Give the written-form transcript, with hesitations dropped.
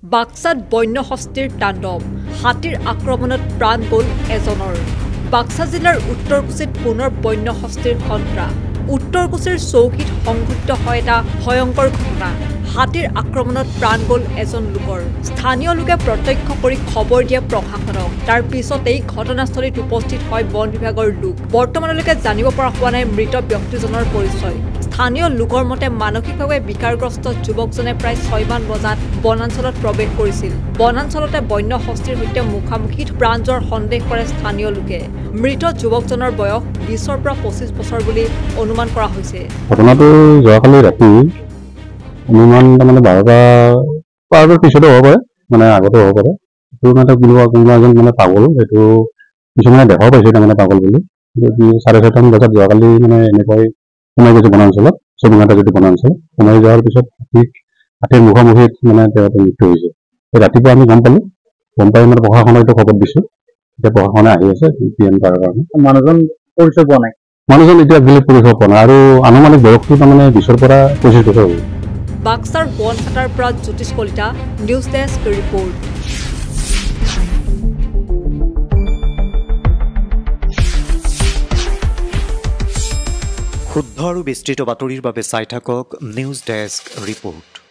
বাক্সাত বন্য হস্তীৰ তাণ্ডৱ হাতীৰ আক্ৰমণত প্ৰাণ গ'ল এজনৰ বাক্সা জিলাৰ উত্তৰকুছিত পুনৰ বন্য হস্তীৰ সন্ত্ৰাস উত্তৰকুছিৰ চৌকিত সংঘটিত হয় এটা ভয়ংকৰ ঘটনা হাতীৰ আক্ৰমণত প্ৰাণ গ'ল এজন লোকৰ স্থানীয় লোকে প্ৰত্যক্ষ কৰি খবৰ দিয়ে প্ৰশাসনক তাৰ পিছতেই ঘটনাস্থলীত উপস্থিত হয় বন বিভাগৰ লোক বৰ্তমানলৈকে জানিব পৰা হোৱা নাই মৃত ব্যক্তিজনৰ পৰিচয় স্থানীয় লোকৰ মতে মানসিকভাৱে বিকাৰগ্ৰস্ত যুৱকজনে প্ৰায় 6 মান বজাত বনাঞ্চলত প্ৰৱেশ কৰিছিল বনাঞ্চলতে বন্য হস্তীৰ সৈতে মুখামুখি প্ৰাণ যোৱাৰ সন্দেহ কৰে স্থানীয় লোকে মৃত যুৱকজনৰ বয়স 20 পৰা 25 বছৰ বুলি অনুমান কৰা হৈছে ঘটনাটো যোৱাকালি ৰাতি অনুমান মানে 12টাৰ পিছতে হ'ব পাৰে মানে আগতে হ'ব পাৰে এইটো মানে কোনোবা এজন মানে পাগল এইটো কিছুমানে দেখাও পাইছে তাৰমানে পাগল বুলি 4:30 বজাত যোৱাকালি মানে এনেকৈ সোমাই গৈছে বনাঞ্চলত চবুঙাটা যদি বনাঞ্চল সোমাই যোৱাৰ পিছত হাতীৰ মুখামুখিত মানে তেওঁতো মৃত্যু হৈছে ৰাতিপুৱা আমি গম পাই মানে প্ৰশাসনক খবৰ দিছোঁ এতিয়া প্ৰশাসনে আহি আছে পিএম কৰাৰ কাৰণে মানুহজন পৰিচয় পোৱা নাই মানুহজন এতিয়া বিলেপ পৰিচয় পোৱা নাই আৰু আনুমানিক বয়সটো তাৰমানে 20 পৰা 25 বছৰ হ'ব বাক্সাৰ বনখাটাৰ পৰা জ্যোতিষ কলিতা নিউজ ডেস্ক ৰিপৰ্ট শুদ্ধ আৰু বিস্তৃত বাতৰিৰ বাবে চাই থাকক নিউজ ডেস্ক ৰিপৰ্ট।